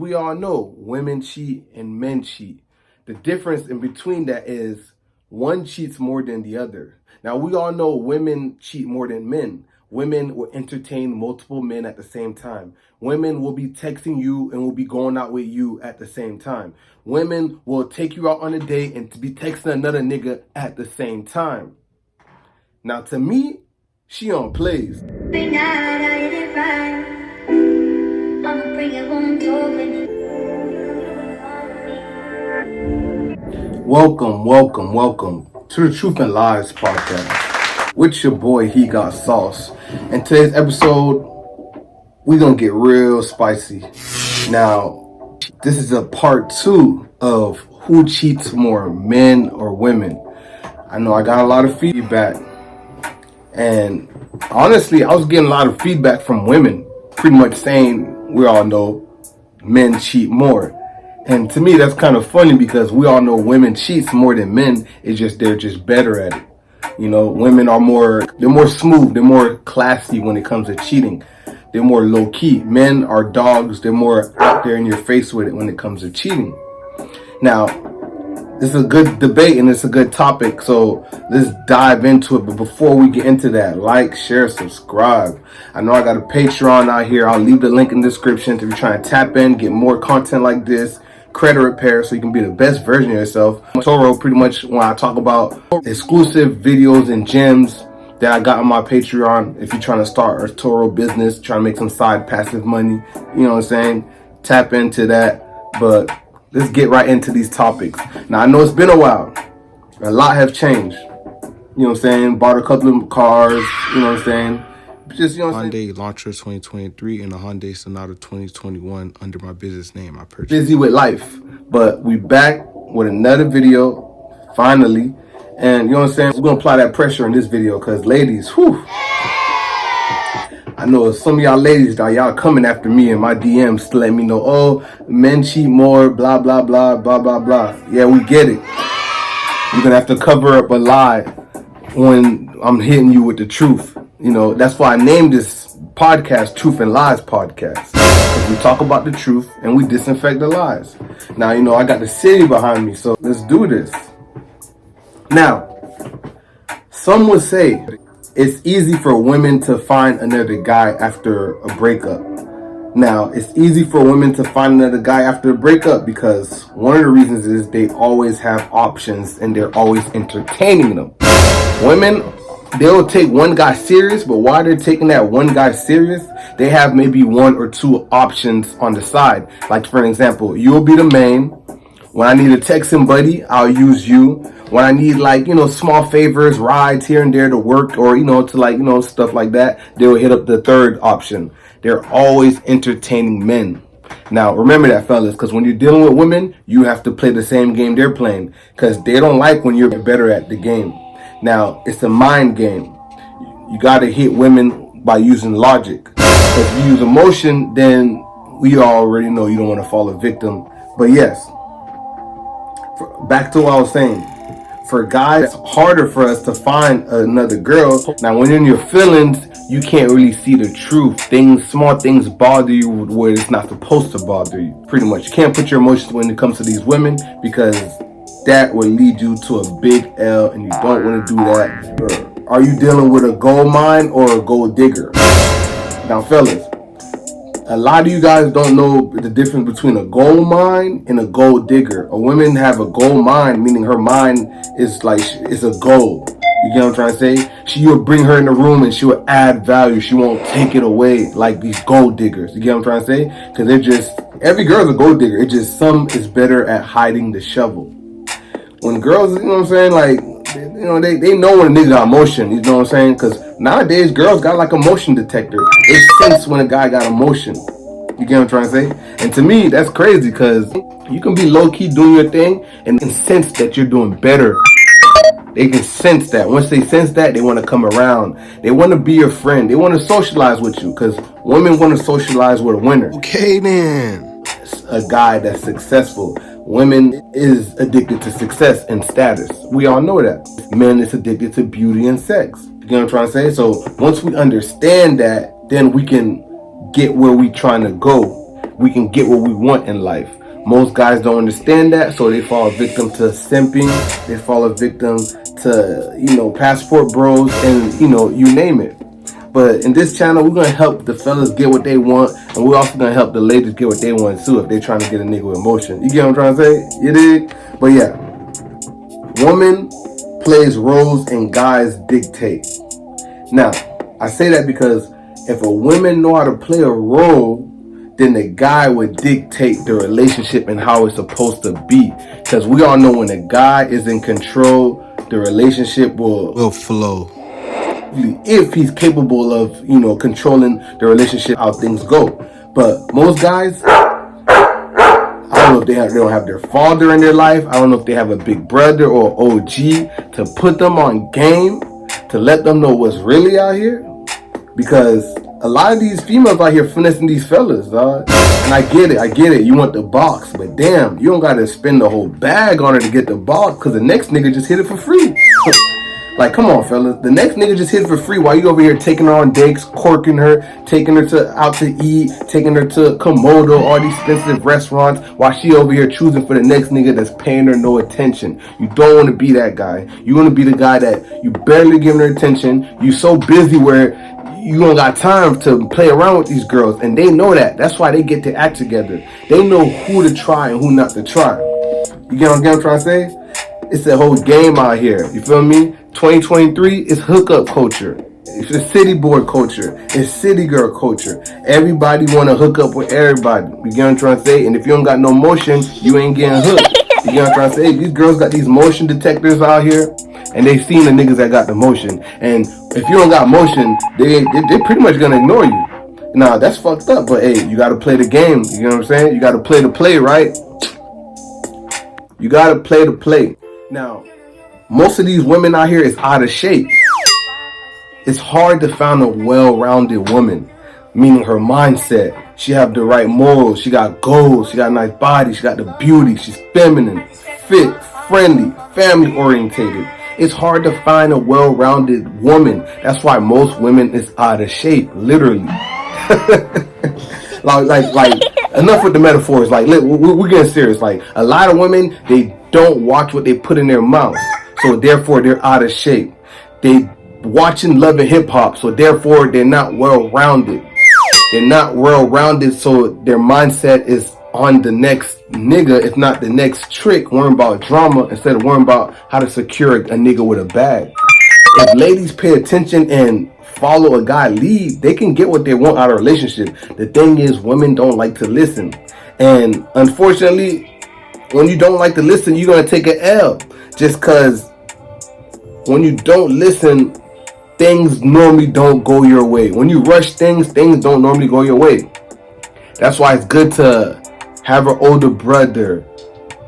we all know women cheat and men cheat. The difference in between that is one cheats more than the other. Now, we all know women cheat more than men. Women will entertain multiple men at the same time. Women will be texting you and will be going out with you at the same time. Women will take you out on a date and to be texting another nigga at the same time. Now, to me, she on plays. Welcome to the Truth and Lies podcast with your boy He Got Sauce. And today's episode, we're gonna get real spicy. Now, this is a part 2 of who cheats more, men or women. I know I got a lot of feedback, and honestly, I was getting a lot of feedback from women, pretty much saying we all know men cheat more. And to me, that's kind of funny because we all know women cheat more than men. It's just they're just better at it. You know, women are they're more smooth, they're more classy when it comes to cheating. They're more low key. Men are dogs. They're more out there in your face with it when it comes to cheating. Now, this is a good debate and it's a good topic, so let's dive into it. But before we get into that, like, share, subscribe. I know I got a Patreon out here. I'll leave the link in the description if you're trying to tap in, get more content like this, credit repair, so you can be the best version of yourself. Toro, pretty much when I talk about exclusive videos and gems that I got on my Patreon. If you're trying to start a Toro business, trying to make some side passive money, you know what I'm saying? Tap into that. But let's get right into these topics. Now, I know it's been a while. A lot have changed. You know what I'm saying? Bought a couple of cars, you know what I'm saying? Just, you know what I'm saying? Hyundai Elantra 2023 and a Hyundai Sonata 2021 under my business name I purchased. Busy with life. But we back with another video, finally. And you know what I'm saying? We're going to apply that pressure in this video because ladies, whew. I know some of y'all ladies, y'all coming after me in my DMs to let me know, oh, men cheat more, blah, blah, blah, blah, blah, blah. Yeah, we get it. You're going to have to cover up a lie when I'm hitting you with the truth. You know, that's why I named this podcast Truth and Lies Podcast. Because we talk about the truth and we disinfect the lies. Now, you know, I got the city behind me, so let's do this. Now, some would say it's easy for women to find another guy after a breakup. Now, it's easy for women to find another guy after a breakup because one of the reasons is they always have options and they're always entertaining them. Women, they'll take one guy serious, but while they're taking that one guy serious, they have maybe one or two options on the side. Like, for an example, you'll be the main. When I need a texting buddy, I'll use you. When I need, like, you know, small favors, rides here and there to work or, you know, to, like, you know, stuff like that, they'll hit up the third option. They're always entertaining men. Now, remember that, fellas, because when you're dealing with women, you have to play the same game they're playing because they don't like when you're better at the game. Now, it's a mind game. You got to hit women by using logic. If you use emotion, then we already know you don't want to fall a victim. But yes, back to what I was saying. For guys, it's harder for us to find another girl. Now, when you're in your feelings, you can't really see the truth. Small things bother you where it's not supposed to bother you. Pretty much. You can't put your emotions when it comes to these women because that will lead you to a big L and you don't want to do that. Are you dealing with a gold mine or a gold digger? Now, fellas, a lot of you guys don't know the difference between a gold mine and a gold digger. A woman have a gold mine, meaning her mind is like, it's a gold. You get what I'm trying to say? You'll bring her in the room and she will add value. She won't take it away like these gold diggers. You get what I'm trying to say? Because they're just, every girl's a gold digger. It's just some is better at hiding the shovel. When girls, you know what I'm saying, like, you know, they know when a nigga got emotion, you know what I'm saying? Because nowadays, girls got like a motion detector. They sense when a guy got emotion. You get what I'm trying to say? And to me, that's crazy because you can be low-key doing your thing and sense that you're doing better. They can sense that. Once they sense that, they want to come around. They want to be your friend. They want to socialize with you because women want to socialize with a winner. Okay, then. A guy that's successful. Women is addicted to success and status. We all know that. Men is addicted to beauty and sex. You know what I'm trying to say? So once we understand that, then we can get where we trying to go. we can get what we want in life. Most guys don't understand that, so they fall victim to simping. They fall a victim to, passport bros and, you name it. But in this channel, we're going to help the fellas get what they want, and we're also going to help the ladies get what they want too if they're trying to get a nigga with emotion. You get what I'm trying to say? You dig? But yeah, woman plays roles and guys dictate. Now, I say that because if a woman know how to play a role, then the guy would dictate the relationship and how it's supposed to be. Because we all know when a guy is in control, the relationship will flow. If he's capable of, controlling the relationship, how things go. But most guys, I don't know if they don't have their father in their life. I don't know if they have a big brother or OG to put them on game, to let them know what's really out here. Because a lot of these females out here finessing these fellas, dog. And I get it. You want the box, but damn, you don't gotta spend the whole bag on her to get the box, because the next nigga just hit it for free. Like, come on, fellas. The next nigga just hit it for free while you over here taking her on dates, corking her, taking her out to eat, taking her to Komodo, all these expensive restaurants, while she over here choosing for the next nigga that's paying her no attention. You don't want to be that guy. You want to be the guy that you barely giving her attention. You so busy where you don't got time to play around with these girls, and they know that. That's why they get to act together. They know who to try and who not to try. You get what I'm trying to say? It's a whole game out here. You feel me? 2023 is hookup culture. It's a city boy culture. It's city girl culture. Everybody want to hook up with everybody. You get what I'm trying to say? And if you don't got no motion, you ain't getting hooked. You get what I'm trying to say? These girls got these motion detectors out here, and they seen the niggas that got the motion. And if you don't got motion, they're pretty much gonna ignore you. Nah, that's fucked up. But hey, you gotta play the game. You know what I'm saying? You gotta play the play, right? You gotta play the play. Now, most of these women out here is out of shape. It's hard to find a well-rounded woman, meaning her mindset. She have the right morals. She got goals. She got a nice body. She got the beauty. She's feminine, fit, friendly, family orientated. It's hard to find a well-rounded woman. That's why most women is out of shape, literally. like enough with the metaphors. Like, we're getting serious. Like, a lot of women, they don't watch what they put in their mouth, so therefore they're out of shape. They watching Love and Hip Hop, so therefore they're not well-rounded. They're not well-rounded, so their mindset is on the next nigga, if not the next trick, worrying about drama instead of worrying about how to secure a nigga with a bag. If ladies pay attention and follow a guy lead, they can get what they want out of a relationship. The thing is, women don't like to listen. And unfortunately, when you don't like to listen, you're going to take an L. Just because when you don't listen, things normally don't go your way. When you rush things don't normally go your way. That's why it's good to have an older brother,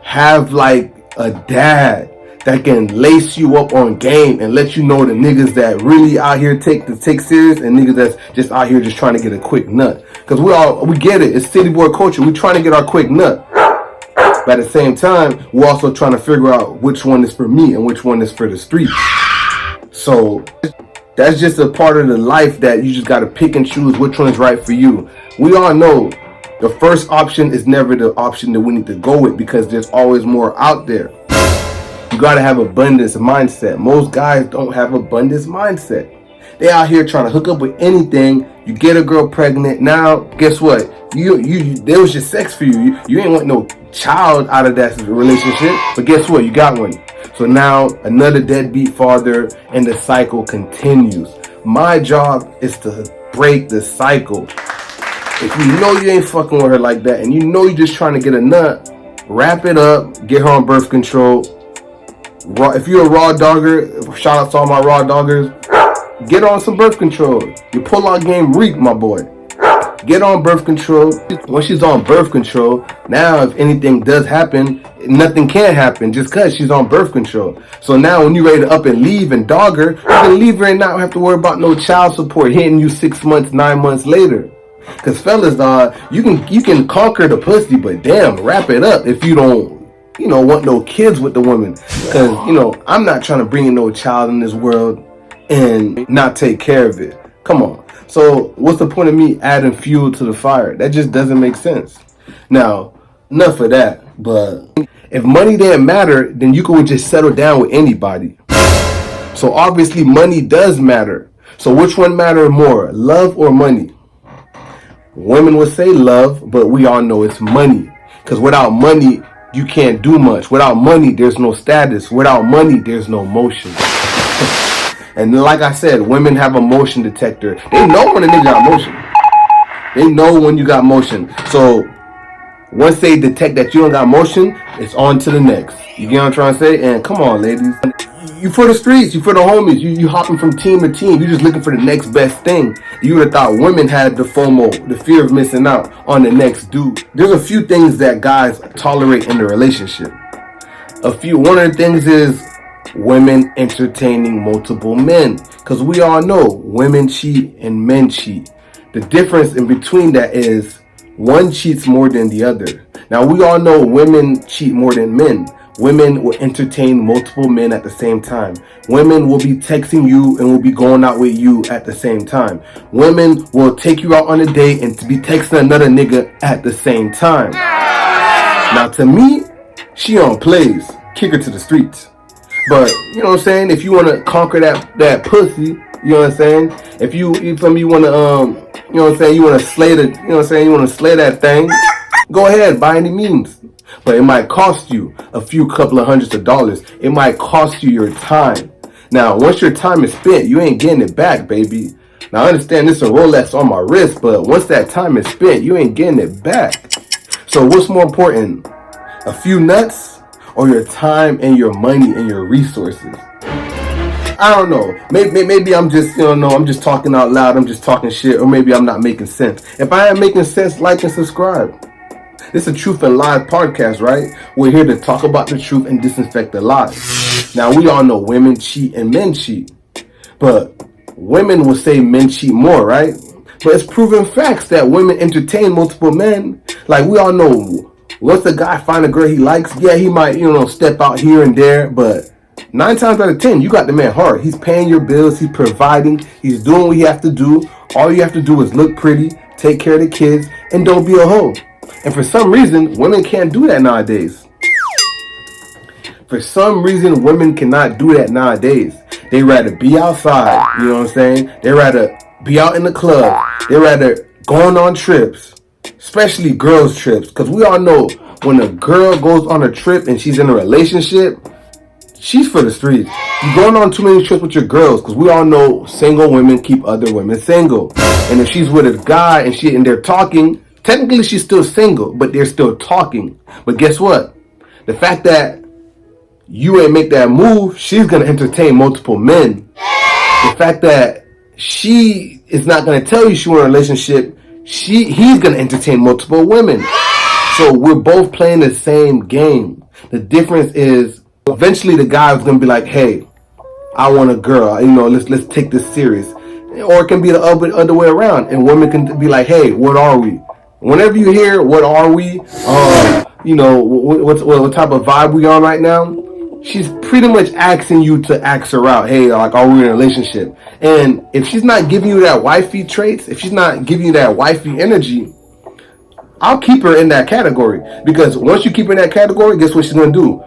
have like a dad that can lace you up on game and let you know the niggas that really out here take serious and niggas that's just out here just trying to get a quick nut. Because we get it. It's city boy culture. We trying to get our quick nut. But at the same time, we're also trying to figure out which one is for me and which one is for the street. So that's just a part of the life that you just got to pick and choose which one is right for you. We all know the first option is never the option that we need to go with, because there's always more out there. You got to have abundance mindset. Most guys don't have abundance mindset. They out here trying to hook up with anything. You get a girl pregnant. Now, guess what? There was just sex for you. You ain't want no child out of that relationship. But guess what? You got one. So now another deadbeat father, and the cycle continues. My job is to break the cycle. If you know you ain't fucking with her like that, and you know you're just trying to get a nut, wrap it up, get her on birth control. If you're a raw dogger, shout out to all my raw doggers, get on some birth control. Your pull-out game reek, my boy. Get on birth control. Once she's on birth control, now if anything does happen, nothing can happen just because she's on birth control. So now when you're ready to up and leave and dog her, you can leave her and not have to worry about no child support hitting you 6 months, 9 months later. Because fellas, you can conquer the pussy, but damn, wrap it up if you don't, want no kids with the woman. Because, I'm not trying to bring in no child in this world and not take care of it. Come on. So what's the point of me adding fuel to the fire? That just doesn't make sense. Now, enough of that. But if money didn't matter, then you could just settle down with anybody. So obviously money does matter. So which one matters more, love or money? Women would say love, but we all know it's money. Because without money, you can't do much. Without money, there's no status. Without money, there's no motion. And like I said, women have a motion detector. They know when a nigga got motion. They know when you got motion. So once they detect that you don't got motion, it's on to the next. You get what I'm trying to say? And come on, ladies. You for the streets, you for the homies, you hopping from team to team, you just looking for the next best thing. You would have thought women had the FOMO, the fear of missing out on the next dude. There's a few things that guys tolerate in the relationship. One of the things is women entertaining multiple men. Because we all know women cheat and men cheat. The difference in between that is one cheats more than the other. Now we all know women cheat more than men. Women will entertain multiple men at the same time. Women will be texting you and will be going out with you at the same time. Women will take you out on a date and to be texting another nigga at the same time. Now to me, she on plays. Kick her to the streets. But you know what I'm saying? If you want to conquer that pussy, you know what I'm saying? If you want to you know what I'm saying, you want to slay the, you know what I'm saying, you want to slay that thing, go ahead, by any means. But it might cost you a couple of hundreds of dollars. It might cost you your time. Now, once your time is spent, you ain't getting it back, baby. Now, I understand this is a Rolex on my wrist, but once that time is spent, you ain't getting it back. So what's more important? A few nuts or your time and your money and your resources? I don't know. Maybe I'm just, I'm just talking out loud. I'm just talking shit. Or maybe I'm not making sense. If I am making sense, like and subscribe. This is a Truth and Lies podcast, right? We're here to talk about the truth and disinfect the lies. Now, we all know women cheat and men cheat. But women will say men cheat more, right? But it's proven facts that women entertain multiple men. Like, we all know, once a guy find a girl he likes, yeah, he might, step out here and there. But 9 times out of 10, you got the man hard. He's paying your bills. He's providing. He's doing what he has to do. All you have to do is look pretty, take care of the kids, and don't be a hoe. And for some reason, women can't do that nowadays. For some reason, women cannot do that nowadays. They rather be outside, you know what I'm saying? They rather be out in the club. They rather going on trips, especially girls' trips. Because we all know when a girl goes on a trip and she's in a relationship, she's for the streets. You're going on too many trips with your girls, because we all know single women keep other women single. And if she's with a guy and they're talking, technically she's still single, but they're still talking. But guess what? The fact that you ain't make that move, she's going to entertain multiple men. The fact that she is not going to tell you she's in a relationship, he's going to entertain multiple women. So we're both playing the same game. The difference is eventually the guy is going to be like, hey, I want a girl. Let's take this serious. Or it can be the other way around. And women can be like, hey, what are we? Whenever you hear what are we, what type of vibe we on right now, she's pretty much asking you to ask her out. Hey, like, are we in a relationship? And if she's not giving you that wifey traits, if she's not giving you that wifey energy, I'll keep her in that category. Because once you keep her in that category, guess what she's going to do?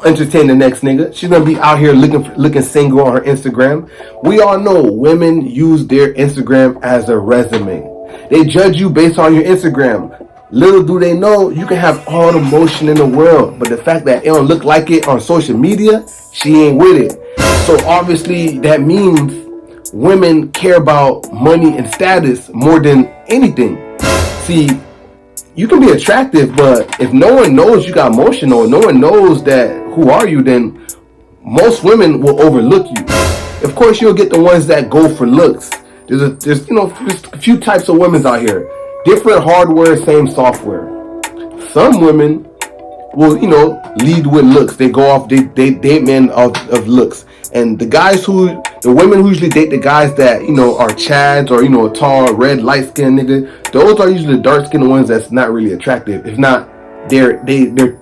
Entertain the next nigga. She's gonna be out here looking single on her Instagram. We all know women use their Instagram as a resume. They judge you based on your Instagram. Little do they know, you can have all the motion in the world, but the fact that it don't look like it on social media, she ain't with it. So obviously that means women care about money and status more than anything. See, you can be attractive, but if no one knows you got motion or no one knows that who are you, then most women will overlook you. Of course, you'll get the ones that go for looks. There's a few types of women out here. Different hardware, same software. Some women will, lead with looks. They go off, they date men of looks. And the women who usually date the guys that, are chads or, tall, red, light-skinned nigga, those are usually the dark-skinned ones that's not really attractive. If not, they're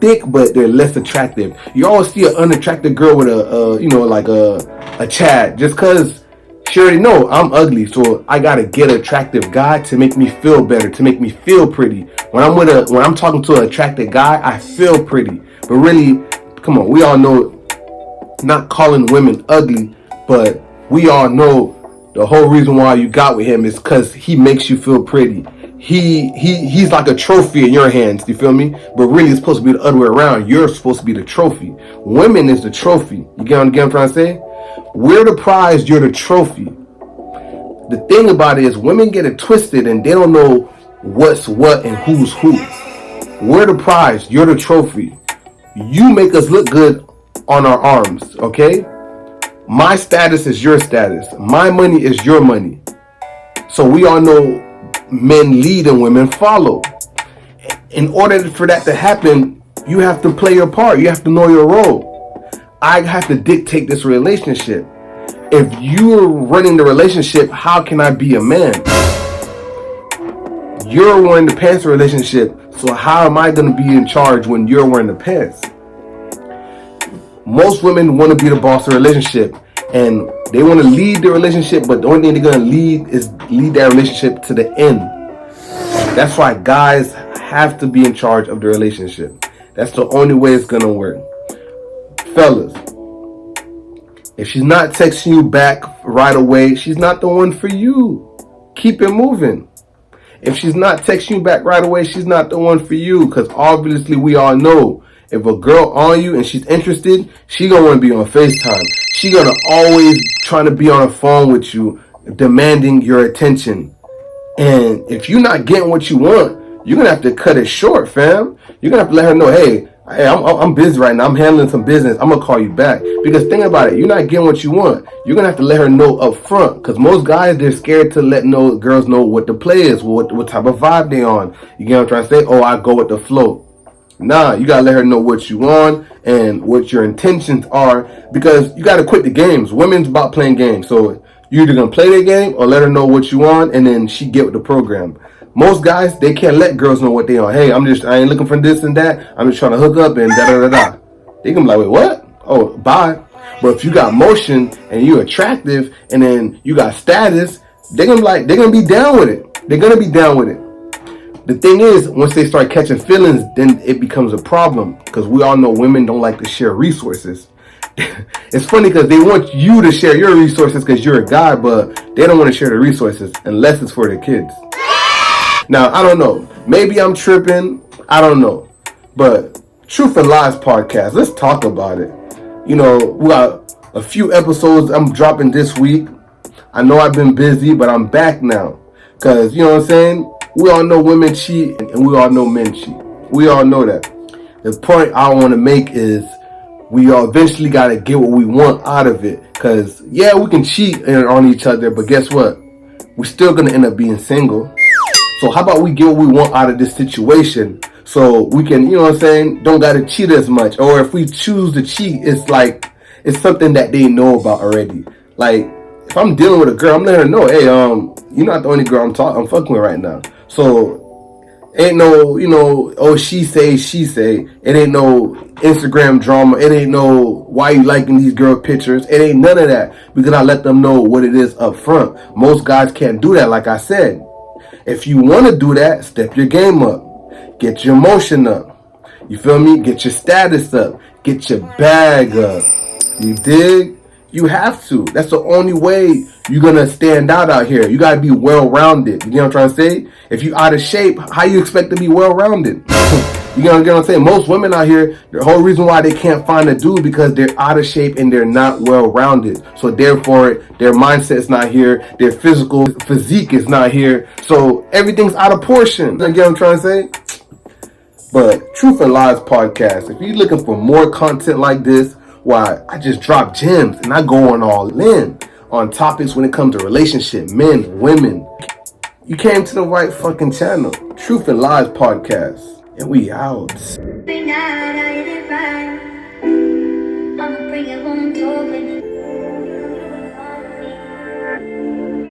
thick, but they're less attractive. You always see an unattractive girl with a chad, just because She already know I'm ugly, so I gotta get an attractive guy to make me feel better, to make me feel pretty. When I'm talking to an attractive guy, I feel pretty. But really, come on, we all know, not calling women ugly, but we all know the whole reason why you got with him is because he makes you feel pretty. He's like a trophy in your hands, you feel me? But really it's supposed to be the other way around. You're supposed to be the trophy. Women is the trophy. You get what I'm trying to say? We're the prize, you're the trophy. The thing about it is women get it twisted and they don't know what's what and who's who. We're the prize, you're the trophy. You make us look good on our arms, okay? My status is your status. My money is your money. So we all know men lead and women follow. In order for that to happen, you have to play your part. You have to know your role. I have to dictate this relationship. If you're running the relationship, how can I be a man? You're wearing the pants relationship, so how am I going to be in charge when you're wearing the pants? Most women want to be the boss of the relationship, and they want to lead the relationship, but the only thing they're going to lead is lead that relationship to the end. That's why guys have to be in charge of the relationship. That's the only way it's going to work. Fellas, if she's not texting you back right away, she's not the one for you. Keep it moving. If she's not texting you back right away, she's not the one for you, because obviously we all know if a girl on you and she's interested, she gonna want to be on FaceTime. She gonna always trying to be on a phone with you, demanding your attention. And if you're not getting what you want, you're gonna have to cut it short, fam. You're gonna have to let her know, hey, I'm busy right now. I'm handling some business. I'm gonna call you back. Because think about it, you're not getting what you want. You're gonna have to let her know up front. Because most guys, they're scared to let girls know what the play is, what type of vibe they on. You get what I'm trying to say? Oh, I go with the flow. Nah, you gotta let her know what you want and what your intentions are, because you gotta quit the games. Women's about playing games, so you're either gonna play the game or let her know what you want, and then she get with the program. Most guys, they can't let girls know what they on. Hey, I ain't looking for this and that. I'm just trying to hook up and da da da da. They gonna be like, wait, what? Oh, bye. But if you got motion and you attractive and then you got status, they're gonna be down with it. They're gonna be down with it. The thing is, once they start catching feelings, then it becomes a problem, because we all know women don't like to share resources. It's funny because they want you to share your resources because you're a guy, but they don't want to share the resources unless it's for their kids. Now, I don't know. Maybe I'm tripping. I don't know. But Truth and Lies podcast, let's talk about it. You know, we got a few episodes I'm dropping this week. I know I've been busy, but I'm back now. Because, you know what I'm saying? We all know women cheat and we all know men cheat. We all know that. The point I want to make is we all eventually got to get what we want out of it. Because, yeah, we can cheat on each other, but guess what? We're still going to end up being single. So how about we get what we want out of this situation so we can, you know what I'm saying, don't got to cheat as much. Or if we choose to cheat, it's something that they know about already. Like, if I'm dealing with a girl, I'm letting her know, hey, you're not the only girl I'm fucking with right now. So ain't no, you know, oh, she say. It ain't no Instagram drama. It ain't no why you liking these girl pictures. It ain't none of that, because I let them know what it is up front. Most guys can't do that, like I said. If you want to do that, step your game up. Get your emotion up. You feel me? Get your status up. Get your bag up. You dig? You have to. That's the only way you're going to stand out here. You got to be well-rounded. You know what I'm trying to say? If you out of shape, how you expect to be well-rounded? You know what I'm saying? Most women out here, the whole reason why they can't find a dude because they're out of shape and they're not well-rounded. So therefore, their mindset's not here. Their physical physique is not here. So everything's out of portion. You get what I'm trying to say? But Truth and Lies podcast, if you're looking for more content like this, why, I just drop gems and I go on all in on topics when it comes to relationship, men, women. You came to the right fucking channel. Truth and Lies podcast. And we out.